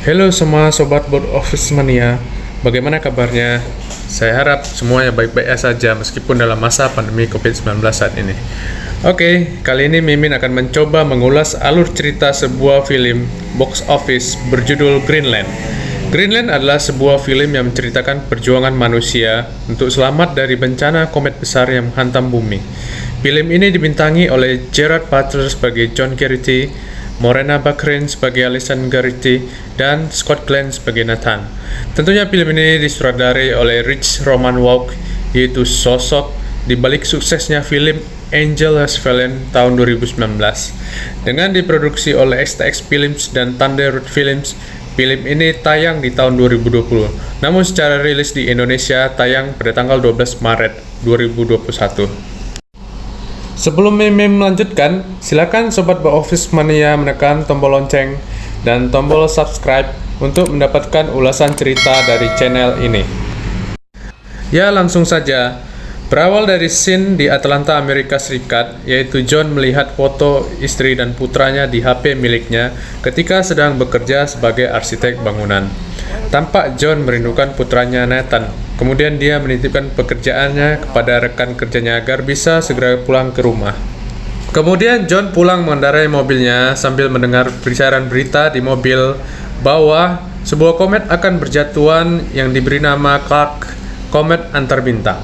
Halo semua sobat Board Office Mania, bagaimana kabarnya? Saya harap semuanya baik-baik saja meskipun dalam masa pandemi COVID-19 saat ini. Oke, kali ini Mimin akan mencoba mengulas alur cerita sebuah film box office berjudul Greenland. Greenland adalah sebuah film yang menceritakan perjuangan manusia untuk selamat dari bencana komet besar yang menghantam bumi. Film ini dibintangi oleh Gerard Butler sebagai John Garrity, Morena Baccarin sebagai Alison Garrity, dan Scott Glenn sebagai Nathan. Tentunya film ini disutradarai oleh Rich Roman Wouk, yaitu sosok di balik suksesnya film Angel Has Fallen tahun 2019. Dengan diproduksi oleh STX Films dan Thunder Road Films, film ini tayang di tahun 2020. Namun secara rilis di Indonesia tayang pada tanggal 12 Maret 2021. Sebelum Mimin melanjutkan, silakan Sobat Box Office Mania menekan tombol lonceng dan tombol subscribe untuk mendapatkan ulasan cerita dari channel ini. Ya, langsung saja. Berawal dari scene di Atlanta, Amerika Serikat, yaitu John melihat foto istri dan putranya di HP miliknya ketika sedang bekerja sebagai arsitek bangunan. Tampak John merindukan putranya Nathan. Kemudian dia menitipkan pekerjaannya kepada rekan kerjanya agar bisa segera pulang ke rumah. Kemudian John pulang mengendarai mobilnya sambil mendengar siaran berita di mobil bahwa sebuah komet akan berjatuhan yang diberi nama Clark, komet antar bintang.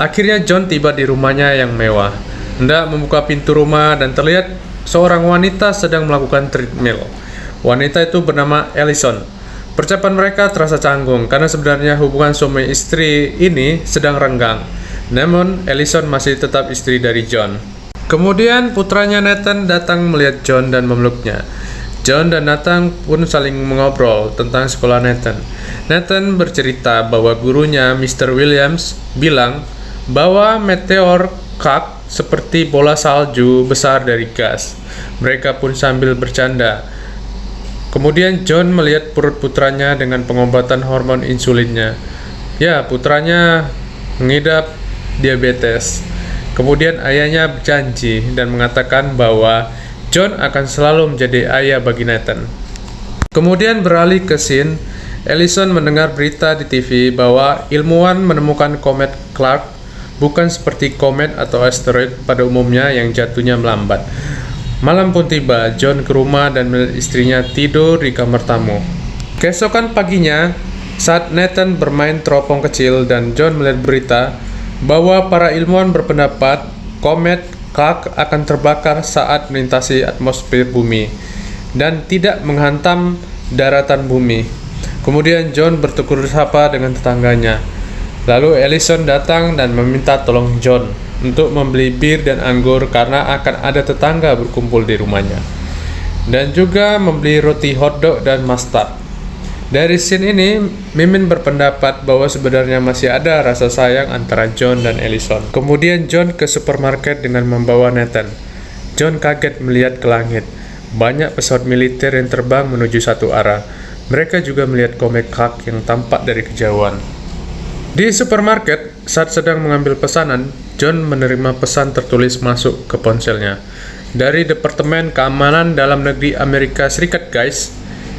Akhirnya John tiba di rumahnya yang mewah. Hendak membuka pintu rumah dan terlihat seorang wanita sedang melakukan treadmill. Wanita itu bernama Alison. Percakapan mereka terasa canggung karena sebenarnya hubungan suami istri ini sedang renggang. Namun, Alison masih tetap istri dari John. Kemudian putranya Nathan datang melihat John dan memeluknya. John dan Nathan pun saling mengobrol tentang sekolah Nathan. Nathan bercerita bahwa gurunya Mr. Williams bilang bahwa meteor Clark seperti bola salju besar dari gas. Mereka pun sambil bercanda. Kemudian John melihat perut putranya dengan pengobatan hormon insulinnya. Ya, putranya mengidap diabetes. Kemudian ayahnya berjanji dan mengatakan bahwa John akan selalu menjadi ayah bagi Nathan. Kemudian beralih ke scene, Alison mendengar berita di TV bahwa ilmuwan menemukan komet Clark bukan seperti komet atau asteroid pada umumnya yang jatuhnya melambat. Malam pun tiba, John ke rumah dan melihat istrinya tidur di kamar tamu. Keesokan paginya, saat Nathan bermain teropong kecil dan John melihat berita bahwa para ilmuwan berpendapat komet Clark akan terbakar saat melintasi atmosfer bumi dan tidak menghantam daratan bumi. Kemudian John bertukar sapa dengan tetangganya. Lalu Alison datang dan meminta tolong John untuk membeli bir dan anggur karena akan ada tetangga berkumpul di rumahnya, dan juga membeli roti hotdog dan mustard. Dari scene ini, Mimin berpendapat bahwa sebenarnya masih ada rasa sayang antara John dan Alison. Kemudian John ke supermarket dengan membawa Nathan. John kaget melihat ke langit. Banyak pesawat militer yang terbang menuju satu arah. Mereka juga melihat komet Clark yang tampak dari kejauhan. Di supermarket, saat sedang mengambil pesanan, John menerima pesan tertulis masuk ke ponselnya. Dari Departemen Keamanan Dalam Negeri Amerika Serikat, guys.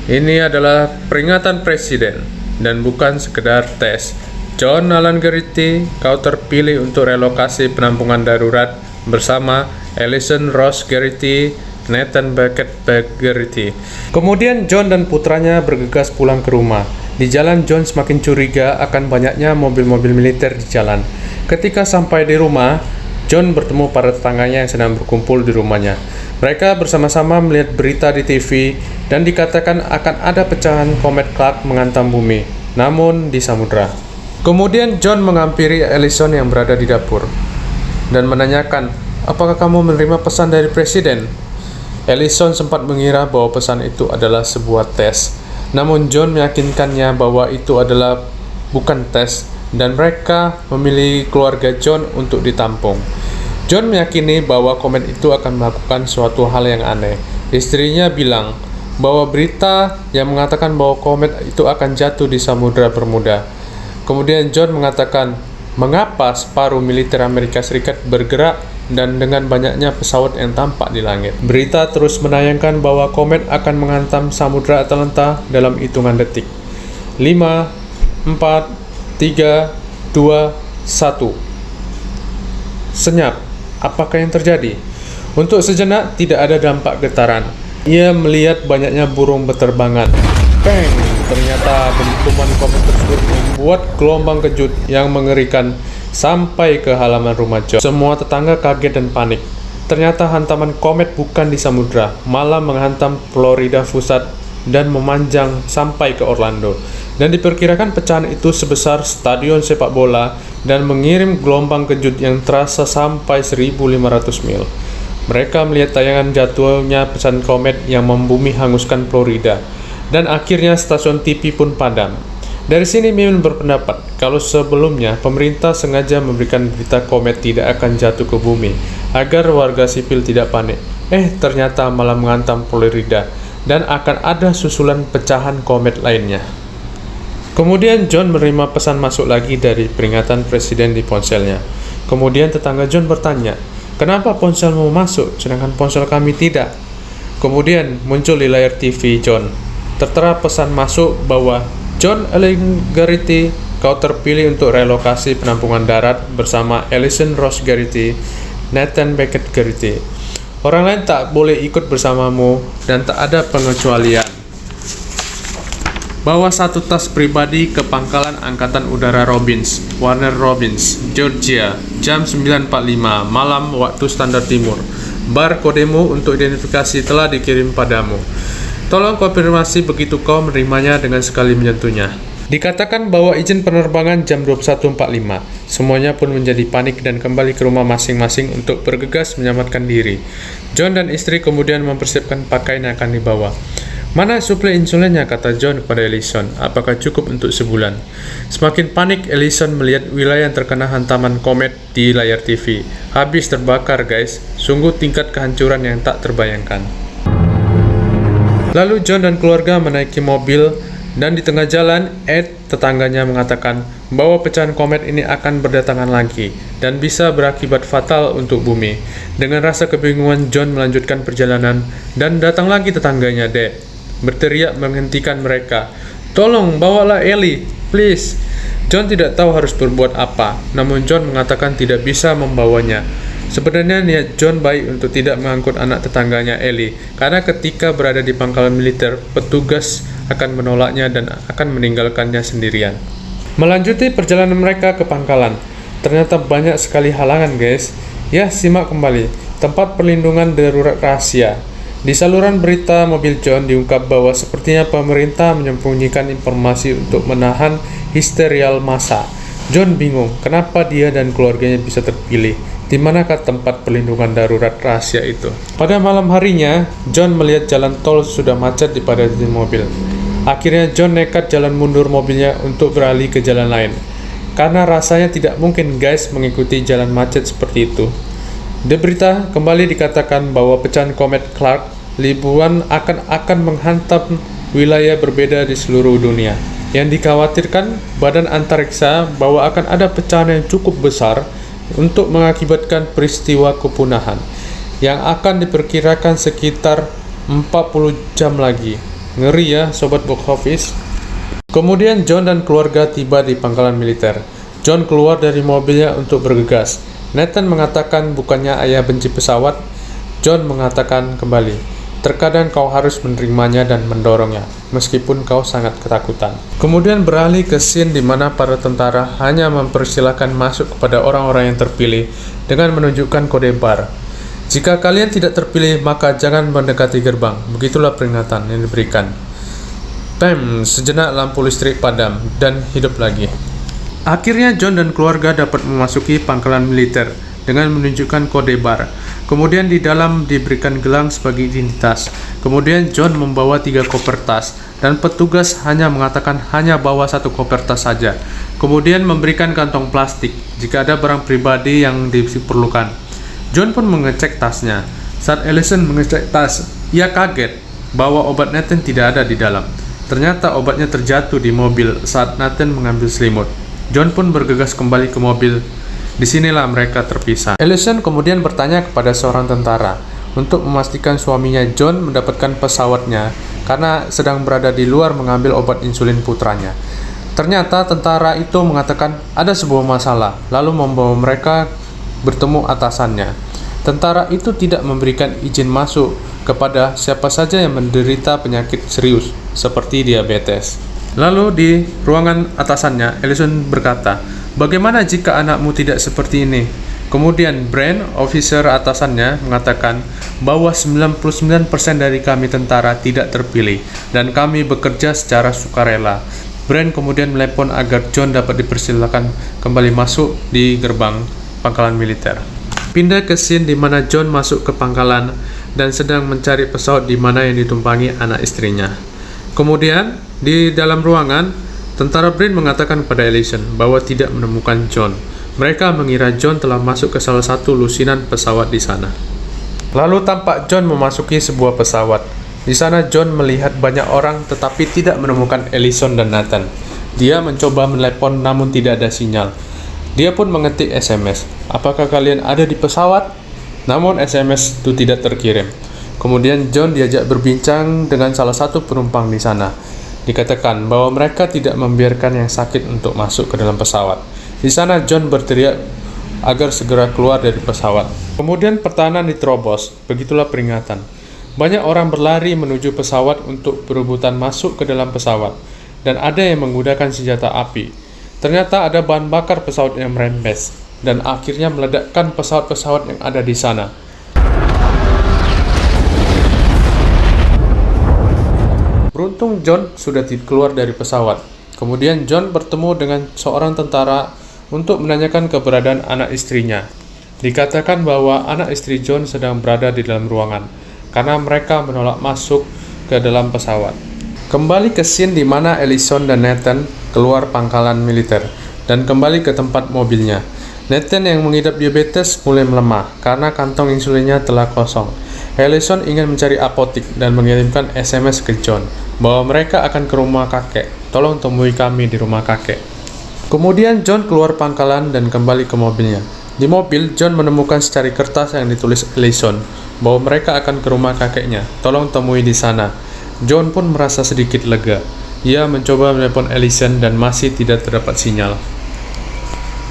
Ini adalah peringatan presiden dan bukan sekedar tes. John Alan Garrity, kau terpilih untuk relokasi penampungan darurat bersama Alison Ross Garrity, Nathan Beckett Garrity. Kemudian John dan putranya bergegas pulang ke rumah. Di jalan, John semakin curiga akan banyaknya mobil-mobil militer di jalan. Ketika sampai di rumah, John bertemu para tetangganya yang sedang berkumpul di rumahnya. Mereka bersama-sama melihat berita di TV dan dikatakan akan ada pecahan komet Clark menghantam bumi, namun di samudra. Kemudian John menghampiri Alison yang berada di dapur dan menanyakan, apakah kamu menerima pesan dari presiden? Alison sempat mengira bahwa pesan itu adalah sebuah tes. Namun John meyakinkannya bahwa itu adalah bukan tes dan mereka memilih keluarga John untuk ditampung. John meyakini bahwa komet itu akan melakukan suatu hal yang aneh. Istrinya bilang bahwa berita yang mengatakan bahwa komet itu akan jatuh di Samudra Bermuda. Kemudian John mengatakan, mengapa separuh militer Amerika Serikat bergerak dan dengan banyaknya pesawat yang tampak di langit. Berita terus menayangkan bahwa komet akan menghantam Samudra Atlanta dalam hitungan detik. 5, 4, 3, 2, 1. Senyap. Apakah yang terjadi? Untuk sejenak tidak ada dampak getaran. Ia melihat banyaknya burung berterbangan. Peng! Ternyata dentuman komet tersebut membuat gelombang kejut yang mengerikan sampai ke halaman rumah John. Semua tetangga kaget dan panik. Ternyata hantaman komet bukan di samudra, malah menghantam Florida pusat dan memanjang sampai ke Orlando. Dan diperkirakan pecahan itu sebesar stadion sepak bola dan mengirim gelombang kejut yang terasa sampai 1.500 mil. Mereka melihat tayangan jatuhnya pecahan komet yang membumi hanguskan Florida. Dan akhirnya stasiun TV pun padam. Dari sini Mimin berpendapat kalau sebelumnya pemerintah sengaja memberikan berita komet tidak akan jatuh ke bumi agar warga sipil tidak panik. Ternyata malah menghantam Florida dan akan ada susulan pecahan komet lainnya. Kemudian John menerima pesan masuk lagi dari peringatan presiden di ponselnya. Kemudian tetangga John bertanya, "Kenapa ponselmu masuk sedangkan ponsel kami tidak?" Kemudian muncul di layar TV John. Tertera pesan masuk bahwa John Allen Garrity, kau terpilih untuk relokasi penampungan darat bersama Alison Ross Garrity, Nathan Beckett Garrity. Orang lain tak boleh ikut bersamamu dan tak ada pengecualian. Bawa satu tas pribadi ke pangkalan Angkatan Udara Robins, Warner Robins, Georgia, jam 9.45 malam waktu standar timur. Bar kodemu untuk identifikasi telah dikirim padamu. Tolong konfirmasi begitu kau menerimanya dengan sekali menyentuhnya. Dikatakan bahwa izin penerbangan jam 21.45. Semuanya pun menjadi panik dan kembali ke rumah masing-masing untuk bergegas menyelamatkan diri. John dan istri kemudian mempersiapkan pakaian yang akan dibawa. "Mana suplai insulinnya?" kata John kepada Ellison. "Apakah cukup untuk sebulan?" Semakin panik, Ellison melihat wilayah yang terkena hantaman komet di layar TV. Habis terbakar guys, sungguh tingkat kehancuran yang tak terbayangkan. Lalu John dan keluarga menaiki mobil dan di tengah jalan, Ed, tetangganya mengatakan bahwa pecahan komet ini akan berdatangan lagi dan bisa berakibat fatal untuk bumi. Dengan rasa kebingungan, John melanjutkan perjalanan dan datang lagi tetangganya, Dad, berteriak menghentikan mereka. "Tolong, bawalah Ellie, please." John tidak tahu harus berbuat apa, namun John mengatakan tidak bisa membawanya. Sebenarnya niat John baik untuk tidak mengangkut anak tetangganya Ellie, karena ketika berada di pangkalan militer, petugas akan menolaknya dan akan meninggalkannya sendirian. Melanjuti perjalanan mereka ke pangkalan, ternyata banyak sekali halangan guys. Ya, simak kembali, tempat perlindungan darurat rahasia. Di saluran berita mobil John diungkap bahwa sepertinya pemerintah menyembunyikan informasi untuk menahan histerial massa. John bingung, kenapa dia dan keluarganya bisa terpilih. Di manakah tempat perlindungan darurat rahasia itu? Pada malam harinya, John melihat jalan tol sudah macet dipadati mobil. Akhirnya John nekat jalan mundur mobilnya untuk beralih ke jalan lain. Karena rasanya tidak mungkin guys mengikuti jalan macet seperti itu. Di berita kembali dikatakan bahwa pecahan komet Clark ribuan akan menghantam wilayah berbeda di seluruh dunia. Yang dikhawatirkan badan antariksa bahwa akan ada pecahan yang cukup besar untuk mengakibatkan peristiwa kepunahan yang akan diperkirakan sekitar 40 jam lagi. Ngeri ya sobat box office. Kemudian John dan keluarga tiba di pangkalan militer. John keluar dari mobilnya untuk bergegas. Nathan mengatakan bukannya ayah benci pesawat. John mengatakan kembali, "Terkadang kau harus menerimanya dan mendorongnya, meskipun kau sangat ketakutan." Kemudian beralih ke scene di mana para tentara hanya mempersilahkan masuk kepada orang-orang yang terpilih dengan menunjukkan kode bar. "Jika kalian tidak terpilih, maka jangan mendekati gerbang." Begitulah peringatan yang diberikan. Sejenak lampu listrik padam dan hidup lagi. Akhirnya John dan keluarga dapat memasuki pangkalan militer dengan menunjukkan kode bar. Kemudian di dalam diberikan gelang sebagai identitas. Kemudian John membawa 3 koper tas dan petugas hanya mengatakan hanya bawa 1 koper tas saja. Kemudian memberikan kantong plastik jika ada barang pribadi yang diperlukan. John pun mengecek tasnya. Saat Ellison mengecek tas, ia kaget bahwa obat Nathan tidak ada di dalam. Ternyata obatnya terjatuh di mobil saat Nathan mengambil selimut. John pun bergegas kembali ke mobil Disinilah mereka terpisah. Ellison kemudian bertanya kepada seorang tentara untuk memastikan suaminya John mendapatkan pesawatnya karena sedang berada di luar mengambil obat insulin putranya. Ternyata tentara itu mengatakan ada sebuah masalah, lalu membawa mereka bertemu atasannya. Tentara itu tidak memberikan izin masuk kepada siapa saja yang menderita penyakit serius seperti diabetes. Lalu di ruangan atasannya, Ellison berkata, "Bagaimana jika anakmu tidak seperti ini?" Kemudian Brand, officer atasannya, mengatakan bahwa 99% dari kami tentara tidak terpilih dan kami bekerja secara sukarela. Brand kemudian melepon agar John dapat dipersilakan kembali masuk di gerbang pangkalan militer. Pindah ke scene di mana John masuk ke pangkalan dan sedang mencari pesawat di mana yang ditumpangi anak istrinya. Kemudian, di dalam ruangan, tentara Brand mengatakan kepada Ellison bahwa tidak menemukan John. Mereka mengira John telah masuk ke salah satu lusinan pesawat di sana. Lalu tampak John memasuki sebuah pesawat. Di sana John melihat banyak orang tetapi tidak menemukan Ellison dan Nathan. Dia mencoba menelepon namun tidak ada sinyal. Dia pun mengetik SMS, "Apakah kalian ada di pesawat?" Namun SMS itu tidak terkirim. Kemudian John diajak berbincang dengan salah satu penumpang di sana. Dikatakan bahwa mereka tidak membiarkan yang sakit untuk masuk ke dalam pesawat. Di sana John berteriak agar segera keluar dari pesawat. Kemudian pertahanan diterobos, begitulah peringatan. Banyak orang berlari menuju pesawat untuk berebutan masuk ke dalam pesawat, dan ada yang menggunakan senjata api. Ternyata ada bahan bakar pesawat yang merembes, dan akhirnya meledakkan pesawat-pesawat yang ada di sana. Beruntung John sudah keluar dari pesawat. Kemudian John bertemu dengan seorang tentara untuk menanyakan keberadaan anak istrinya. Dikatakan bahwa anak istri John sedang berada di dalam ruangan, karena mereka menolak masuk ke dalam pesawat. Kembali ke scene di mana Ellison dan Nathan keluar pangkalan militer dan kembali ke tempat mobilnya. Nathan yang mengidap diabetes mulai melemah karena kantong insulinnya telah kosong. Ellison ingin mencari apotik dan mengirimkan SMS ke John bahwa mereka akan ke rumah kakek. "Tolong temui kami di rumah kakek." Kemudian John keluar pangkalan dan kembali ke mobilnya. Di mobil, John menemukan secari kertas yang ditulis Ellison bahwa mereka akan ke rumah kakeknya. "Tolong temui di sana." John pun merasa sedikit lega. Ia mencoba menelepon Ellison dan masih tidak terdapat sinyal.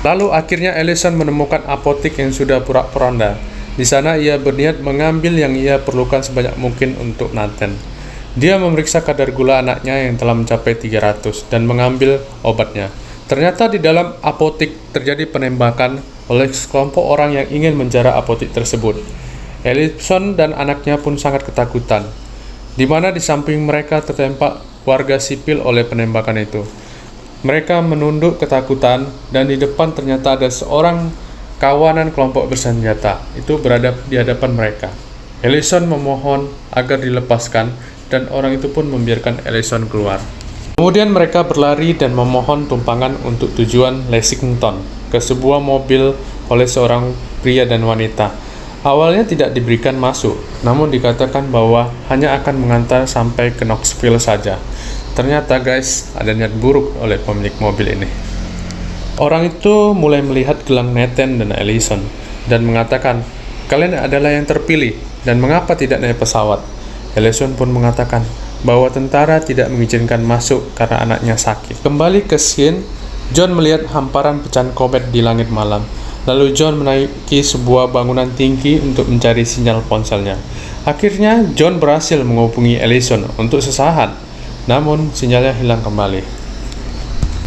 Lalu akhirnya Ellison menemukan apotik yang sudah porak-poranda. Di sana ia berniat mengambil yang ia perlukan sebanyak mungkin untuk Nathan. Dia memeriksa kadar gula anaknya yang telah mencapai 300 dan mengambil obatnya. Ternyata di dalam apotik terjadi penembakan oleh sekelompok orang yang ingin menjara apotik tersebut. Ellison dan anaknya pun sangat ketakutan, di mana di samping mereka tertempat warga sipil oleh penembakan itu. Mereka menunduk ketakutan dan di depan ternyata ada seorang kawanan kelompok bersenjata itu berada di hadapan mereka. Ellison memohon agar dilepaskan dan orang itu pun membiarkan Ellison keluar. Kemudian mereka berlari dan memohon tumpangan untuk tujuan Lexington ke sebuah mobil oleh seorang pria dan wanita. Awalnya tidak diberikan masuk, namun dikatakan bahwa hanya akan mengantar sampai ke Knoxville saja. Ternyata guys, ada niat buruk oleh pemilik mobil ini. Orang itu mulai melihat gelang Nathan dan Ellison dan mengatakan, "Kalian adalah yang terpilih dan mengapa tidak naik pesawat?" Ellison pun mengatakan bahwa tentara tidak mengizinkan masuk karena anaknya sakit. Kembali ke scene, John melihat hamparan pecahan komet di langit malam. Lalu John menaiki sebuah bangunan tinggi untuk mencari sinyal ponselnya. Akhirnya John berhasil menghubungi Ellison untuk sesaat, namun sinyalnya hilang kembali.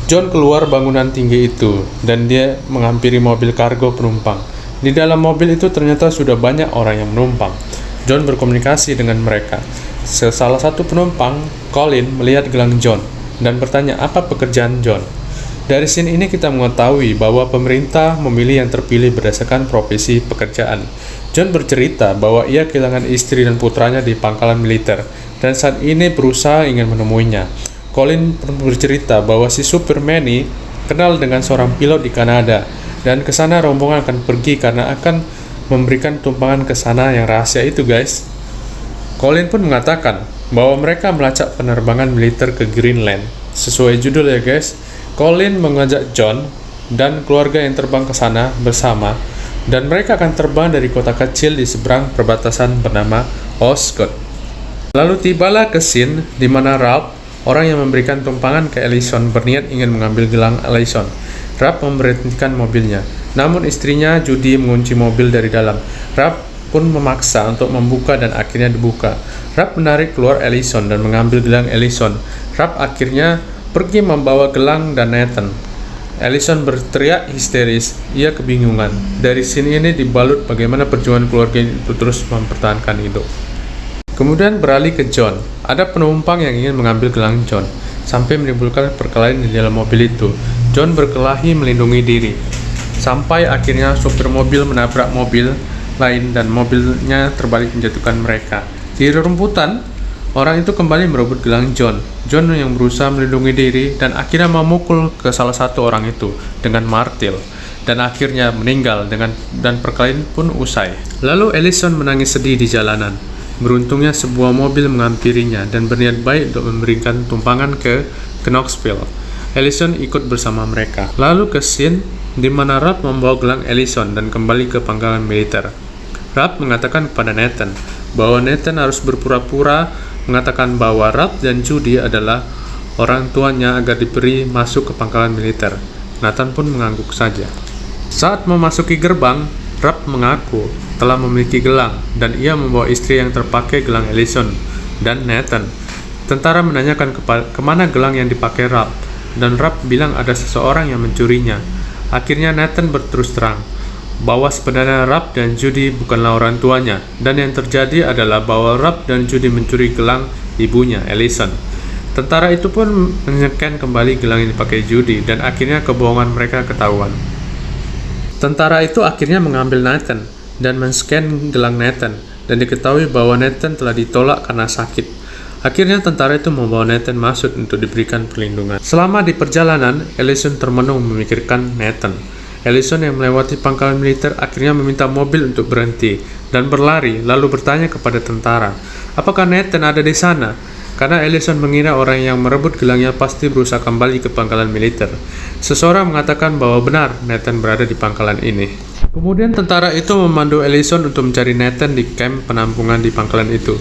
John keluar bangunan tinggi itu dan dia menghampiri mobil kargo penumpang. Di dalam mobil itu ternyata sudah banyak orang yang menumpang. John berkomunikasi dengan mereka. Salah satu penumpang, Colin, melihat gelang John dan bertanya apa pekerjaan John. Dari sini ini kita mengetahui bahwa pemerintah memilih yang terpilih berdasarkan profesi pekerjaan. John bercerita bahwa ia kehilangan istri dan putranya di pangkalan militer dan saat ini berusaha ingin menemuinya. Colin bercerita bahwa si supir Manny kenal dengan seorang pilot di Kanada dan ke sana rombongan akan pergi karena akan memberikan tumpangan ke sana yang rahasia itu guys. Colin pun mengatakan bahwa mereka melacak penerbangan militer ke Greenland. Sesuai judul ya guys, Colin mengajak John dan keluarga yang terbang ke sana bersama, dan mereka akan terbang dari kota kecil di seberang perbatasan bernama Osgood. Lalu tibalah ke scene di mana Ralph, orang yang memberikan tumpangan ke Ellison, berniat ingin mengambil gelang Ellison. Ralph memberhentikan mobilnya, namun istrinya Judy mengunci mobil dari dalam. Ralph pun memaksa untuk membuka dan akhirnya dibuka. Ralph menarik keluar Ellison dan mengambil gelang Ellison. Ralph akhirnya pergi membawa gelang dan Nathan. Ellison berteriak histeris, ia kebingungan. Dari scene ini dibalut bagaimana perjuangan keluarga itu terus mempertahankan hidup. Kemudian beralih ke John. Ada penumpang yang ingin mengambil gelang John, sampai menimbulkan perkelahian di dalam mobil itu. John berkelahi melindungi diri, sampai akhirnya sopir mobil menabrak mobil lain dan mobilnya terbalik menjatuhkan mereka. Di rerumputan, orang itu kembali merebut gelang John. John yang berusaha melindungi diri dan akhirnya memukul ke salah satu orang itu dengan martil, dan akhirnya meninggal dan perkelahian pun usai. Lalu Ellison menangis sedih di jalanan. Beruntungnya sebuah mobil menghampirinya dan berniat baik untuk memberikan tumpangan ke Knoxville. Ellison ikut bersama mereka. Lalu ke scene di mana Ralph membawa gelang Ellison dan kembali ke pangkalan militer. Ralph mengatakan kepada Nathan bahwa Nathan harus berpura-pura mengatakan bahwa Ralph dan Judy adalah orang tuanya agar diberi masuk ke pangkalan militer. Nathan pun mengangguk saja. Saat memasuki gerbang, Ralph mengaku telah memiliki gelang, dan ia membawa istri yang terpakai gelang Ellison dan Nathan. Tentara menanyakan kemana gelang yang dipakai Ralph, dan Ralph bilang ada seseorang yang mencurinya. Akhirnya Nathan berterus terang bahwa sebenarnya Ralph dan Judy bukanlah orang tuanya, dan yang terjadi adalah bahwa Ralph dan Judy mencuri gelang ibunya, Ellison. Tentara itu pun menyeken kembali gelang yang dipakai Judy, dan akhirnya kebohongan mereka ketahuan. Tentara itu akhirnya mengambil Nathan dan men-scan gelang Nathan, dan diketahui bahwa Nathan telah ditolak karena sakit. Akhirnya tentara itu membawa Nathan masuk untuk diberikan perlindungan. Selama di perjalanan, Ellison termenung memikirkan Nathan. Ellison yang melewati pangkalan militer akhirnya meminta mobil untuk berhenti dan berlari, lalu bertanya kepada tentara, apakah Nathan ada di sana? Karena Ellison mengira orang yang merebut gelangnya pasti berusaha kembali ke pangkalan militer. Seseorang mengatakan bahwa benar Nathan berada di pangkalan ini. Kemudian tentara itu memandu Ellison untuk mencari Nathan di kamp penampungan di pangkalan itu.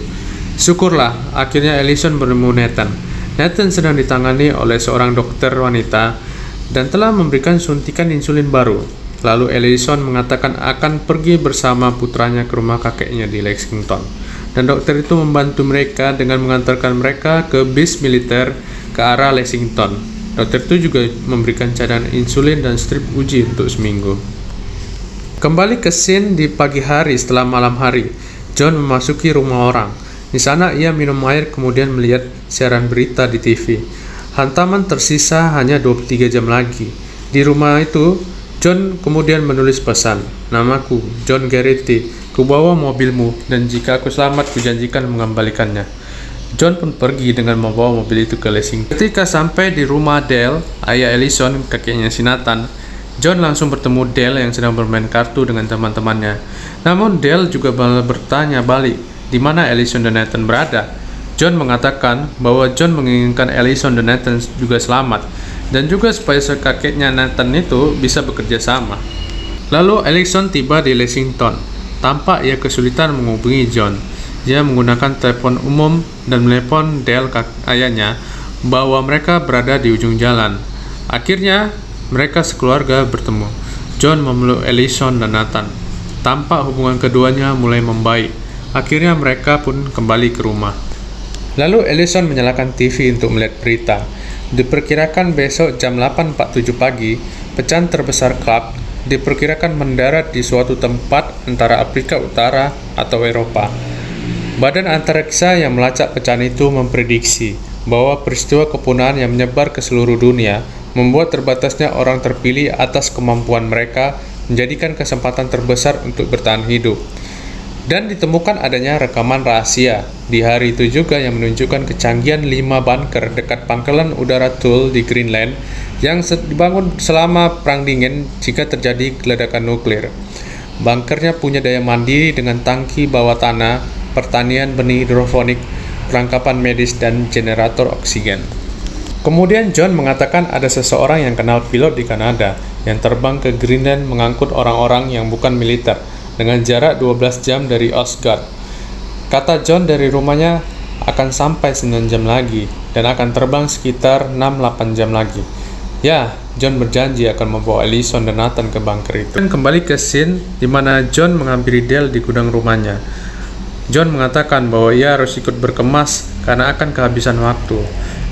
Syukurlah, akhirnya Ellison bertemu Nathan. Nathan sedang ditangani oleh seorang dokter wanita dan telah memberikan suntikan insulin baru. Lalu Ellison mengatakan akan pergi bersama putranya ke rumah kakeknya di Lexington. Dan dokter itu membantu mereka dengan mengantarkan mereka ke bis militer ke arah Lexington. Dokter itu juga memberikan cadangan insulin dan strip uji untuk seminggu. Kembali ke scene di pagi hari setelah malam hari, John memasuki rumah orang. Di sana ia minum air kemudian melihat siaran berita di TV. Hantaman tersisa hanya 23 jam lagi. Di rumah itu, John kemudian menulis pesan, "Namaku John Garrity. Kubawa mobilmu, dan jika aku selamat kujanjikan mengembalikannya." John pun pergi dengan membawa mobil itu ke Lexington. Ketika sampai di rumah Dale, ayah Ellison, kakeknya si Nathan, John langsung bertemu Dale yang sedang bermain kartu dengan teman-temannya. Namun Dale juga bertanya balik, di mana Ellison dan Nathan berada. John mengatakan bahwa John menginginkan Ellison dan Nathan juga selamat, dan juga supaya kakeknya Nathan itu bisa bekerja sama. Lalu Ellison tiba di Lexington. Tampak ia kesulitan menghubungi John. Dia menggunakan telepon umum dan menelepon Dale ayahnya bahwa mereka berada di ujung jalan. Akhirnya mereka sekeluarga bertemu. John memeluk Ellison dan Nathan. Tampak hubungan keduanya mulai membaik. Akhirnya mereka pun kembali ke rumah. Lalu Ellison menyalakan TV untuk melihat berita. Diperkirakan besok jam 8.47 pagi, pecahan terbesar Clark diperkirakan mendarat di suatu tempat antara Afrika Utara atau Eropa. Badan antariksa yang melacak pecahan itu memprediksi bahwa peristiwa kepunahan yang menyebar ke seluruh dunia membuat terbatasnya orang terpilih atas kemampuan mereka menjadikan kesempatan terbesar untuk bertahan hidup. Dan ditemukan adanya rekaman rahasia di hari itu juga yang menunjukkan kecanggihan 5 bunker dekat pangkalan udara Thule di Greenland yang dibangun selama Perang Dingin jika terjadi ledakan nuklir. Bunkernya punya daya mandiri dengan tangki bawah tanah, pertanian benih hidroponik, perlengkapan medis, dan generator oksigen. Kemudian John mengatakan ada seseorang yang kenal pilot di Kanada yang terbang ke Greenland mengangkut orang-orang yang bukan militer dengan jarak 12 jam dari Osgard. Kata John dari rumahnya akan sampai 9 jam lagi dan akan terbang sekitar 6-8 jam lagi. Ya, John berjanji akan membawa Ellison dan Nathan ke bunker itu. Dan kembali ke scene di mana John menghampiri Dale di gudang rumahnya. John mengatakan bahwa ia harus ikut berkemas karena akan kehabisan waktu.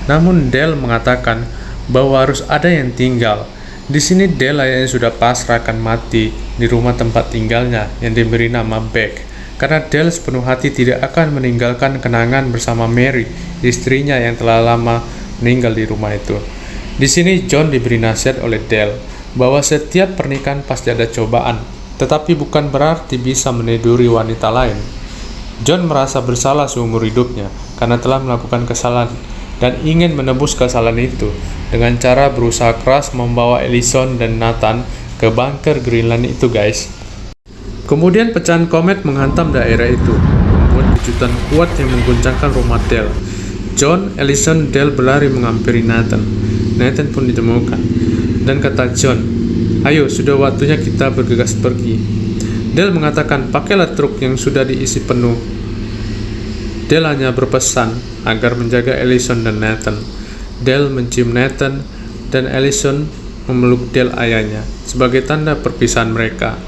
Namun Dale mengatakan bahwa harus ada yang tinggal. Di sini Dale ayahnya sudah pasrah akan mati di rumah tempat tinggalnya yang diberi nama Beck. Karena Dale sepenuh hati tidak akan meninggalkan kenangan bersama Mary, istrinya yang telah lama meninggal di rumah itu. Di sini John diberi nasihat oleh Dale bahwa setiap pernikahan pasti ada cobaan, tetapi bukan berarti bisa meniduri wanita lain. John merasa bersalah seumur hidupnya karena telah melakukan kesalahan dan ingin menebus kesalahan itu dengan cara berusaha keras membawa Ellison dan Nathan ke bunker Greenland itu, guys. Kemudian pecahan komet menghantam daerah itu, membuat kejutan kuat yang mengguncangkan rumah Dale. John, Ellison, Dale berlari menghampiri Nathan. Nathan pun ditemukan. Dan kata John, "Ayo, sudah waktunya kita bergegas pergi." Dale mengatakan, "Pakailah truk yang sudah diisi penuh." Dale hanya berpesan agar menjaga Ellison dan Nathan. Dale mencium Nathan dan Ellison memeluk Dale ayahnya sebagai tanda perpisahan mereka.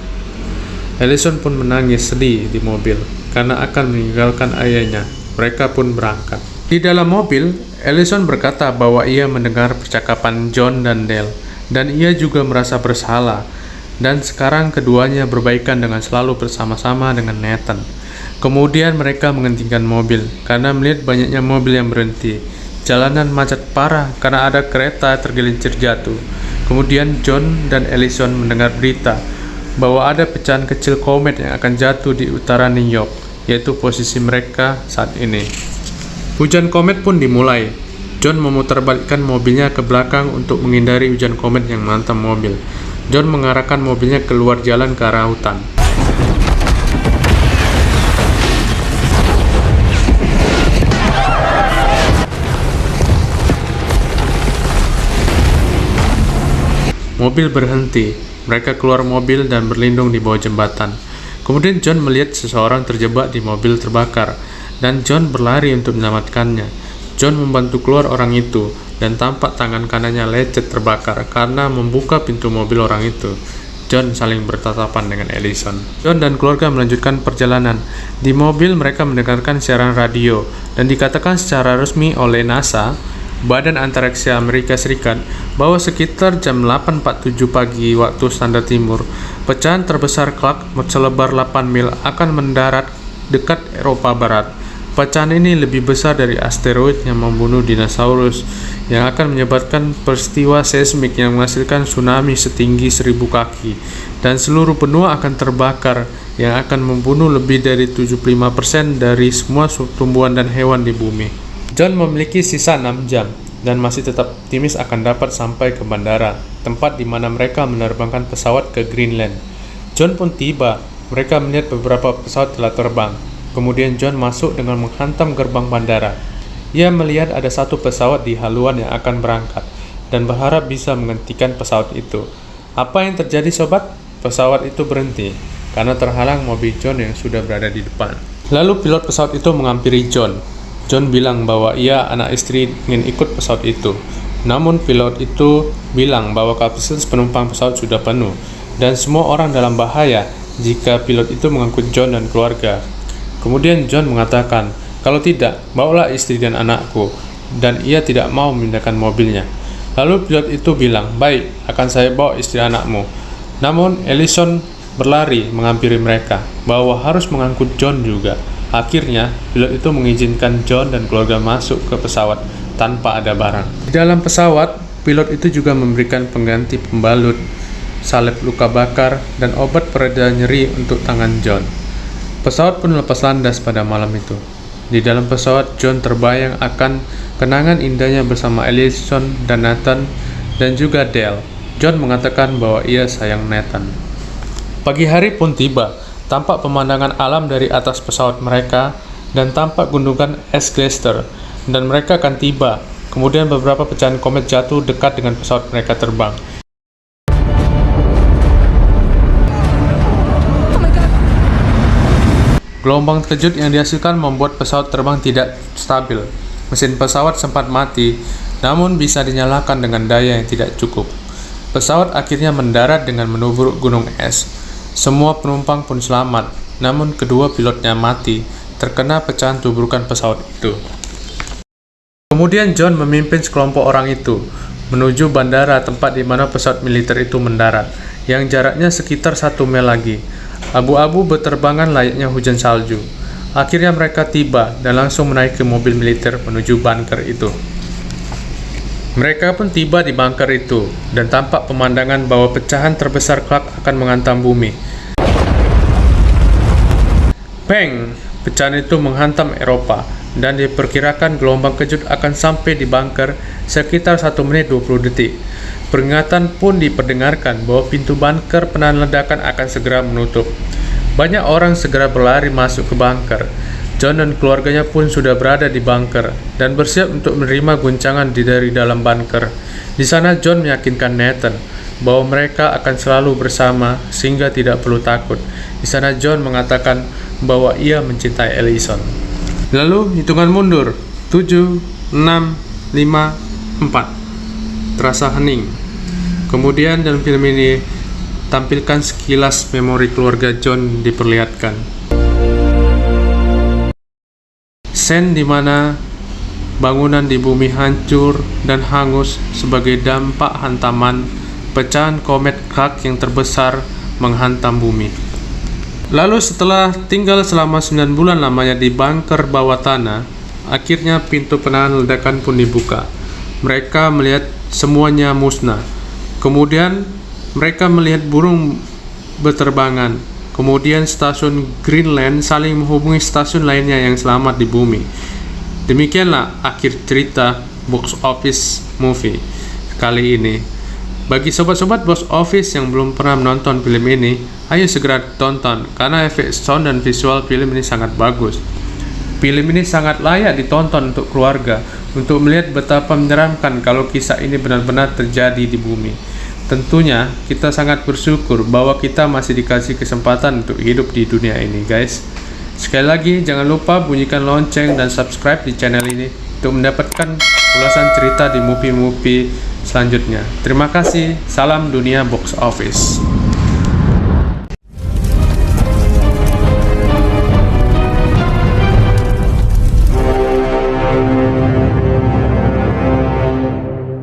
Ellison pun menangis sedih di mobil karena akan meninggalkan ayahnya. Mereka pun berangkat. Di dalam mobil, Ellison berkata bahwa ia mendengar percakapan John dan Dale, dan ia juga merasa bersalah. Dan sekarang keduanya berbaikan dengan selalu bersama-sama dengan Nathan. Kemudian mereka menghentikan mobil karena melihat banyaknya mobil yang berhenti. Jalanan macet parah karena ada kereta tergelincir jatuh. Kemudian John dan Ellison mendengar berita bahwa ada pecahan kecil komet yang akan jatuh di utara New York, yaitu posisi mereka saat ini. Hujan komet pun dimulai. John memutarbalikkan mobilnya ke belakang untuk menghindari hujan komet yang menghantam mobil. John mengarahkan mobilnya keluar jalan ke arah hutan. Mobil berhenti. Mereka keluar mobil dan berlindung di bawah jembatan. Kemudian John melihat seseorang terjebak di mobil terbakar, dan John berlari untuk menyelamatkannya. John membantu keluar orang itu, dan tampak tangan kanannya lecet terbakar karena membuka pintu mobil orang itu. John saling bertatapan dengan Ellison. John dan keluarga melanjutkan perjalanan. Di mobil mereka mendengarkan siaran radio, dan dikatakan secara resmi oleh NASA, Badan Antariksa Amerika Serikat, bahwa sekitar jam 8.47 pagi waktu standar timur, pecahan terbesar Clark selebar 8 mil akan mendarat dekat Eropa Barat. Pecahan ini lebih besar dari asteroid yang membunuh dinosaurus, yang akan menyebabkan peristiwa seismik yang menghasilkan tsunami setinggi 1000 kaki, dan seluruh benua akan terbakar, yang akan membunuh lebih dari 75% dari semua tumbuhan dan hewan di bumi. John memiliki sisa 6 jam, dan masih tetap optimis akan dapat sampai ke bandara, tempat di mana mereka menerbangkan pesawat ke Greenland. John pun tiba. Mereka melihat beberapa pesawat telah terbang. Kemudian John masuk dengan menghantam gerbang bandara. Ia melihat ada satu pesawat di haluan yang akan berangkat, dan berharap bisa menghentikan pesawat itu. Apa yang terjadi, sobat? Pesawat itu berhenti, karena terhalang mobil John yang sudah berada di depan. Lalu pilot pesawat itu menghampiri John. John bilang bahwa ia anak istri ingin ikut pesawat itu. Namun pilot itu bilang bahwa kapasitas penumpang pesawat sudah penuh, dan semua orang dalam bahaya jika pilot itu mengangkut John dan keluarga. Kemudian John mengatakan, "Kalau tidak, bawalah istri dan anakku," dan ia tidak mau memindahkan mobilnya. Lalu pilot itu bilang, "Baik, akan saya bawa istri anakmu." Namun Ellison berlari menghampiri mereka, bahwa harus mengangkut John juga. Akhirnya, pilot itu mengizinkan John dan keluarga masuk ke pesawat tanpa ada barang. Di dalam pesawat, pilot itu juga memberikan pengganti pembalut, salep luka bakar, dan obat pereda nyeri untuk tangan John. Pesawat pun lepas landas pada malam itu. Di dalam pesawat, John terbayang akan kenangan indahnya bersama Ellison dan Nathan, dan juga Dale. John mengatakan bahwa ia sayang Nathan. Pagi hari pun tiba. Tampak pemandangan alam dari atas pesawat mereka, dan tampak gundukan es Glacier, dan mereka akan tiba Kemudian beberapa pecahan komet jatuh dekat dengan pesawat mereka terbang. Gelombang terkejut yang dihasilkan membuat pesawat terbang tidak stabil. Mesin pesawat sempat mati, namun bisa dinyalakan dengan daya yang tidak cukup. Pesawat akhirnya mendarat dengan menubruk gunung es. Semua penumpang pun selamat, namun kedua pilotnya mati, terkena pecahan tubrukan pesawat itu. Kemudian John memimpin sekelompok orang itu menuju bandara tempat di mana pesawat militer itu mendarat, yang jaraknya sekitar 1 mil lagi. Abu-abu berterbangan layaknya hujan salju. Akhirnya mereka tiba dan langsung menaiki mobil militer menuju bunker itu. Mereka pun tiba di bunker itu, dan tampak pemandangan bahwa pecahan terbesar kelak akan menghantam bumi. Bang! Pecahan itu menghantam Eropa, dan diperkirakan gelombang kejut akan sampai di bunker sekitar 1 menit 20 detik. Peringatan pun diperdengarkan bahwa pintu bunker penahan ledakan akan segera menutup. Banyak orang segera berlari masuk ke bunker. John dan keluarganya pun sudah berada di bunker dan bersiap untuk menerima guncangan dari dalam bunker. Di sana John meyakinkan Nathan bahwa mereka akan selalu bersama sehingga tidak perlu takut. Di sana John mengatakan bahwa ia mencintai Ellison. Lalu hitungan mundur 7, 6, 5, 4. Terasa hening. Kemudian dalam film ini tampilkan sekilas memori keluarga John diperlihatkan. Scene di mana bangunan di bumi hancur dan hangus sebagai dampak hantaman pecahan komet Clark yang terbesar menghantam bumi. Lalu setelah tinggal selama 9 bulan lamanya di bunker bawah tanah, akhirnya pintu penahan ledakan pun dibuka. Mereka melihat semuanya musnah. Kemudian mereka melihat burung berterbangan. Kemudian stasiun Greenland saling menghubungi stasiun lainnya yang selamat di bumi. Demikianlah akhir cerita box office movie kali ini. Bagi sobat-sobat box office yang belum pernah menonton film ini, ayo segera tonton karena efek sound dan visual film ini sangat bagus. Film ini sangat layak ditonton untuk keluarga, untuk melihat betapa menyeramkan kalau kisah ini benar-benar terjadi di bumi. Tentunya kita sangat bersyukur bahwa kita masih dikasih kesempatan untuk hidup di dunia ini, guys. Sekali lagi, jangan lupa bunyikan lonceng dan subscribe di channel ini untuk mendapatkan ulasan cerita di movie-movie selanjutnya. Terima kasih, salam dunia box office.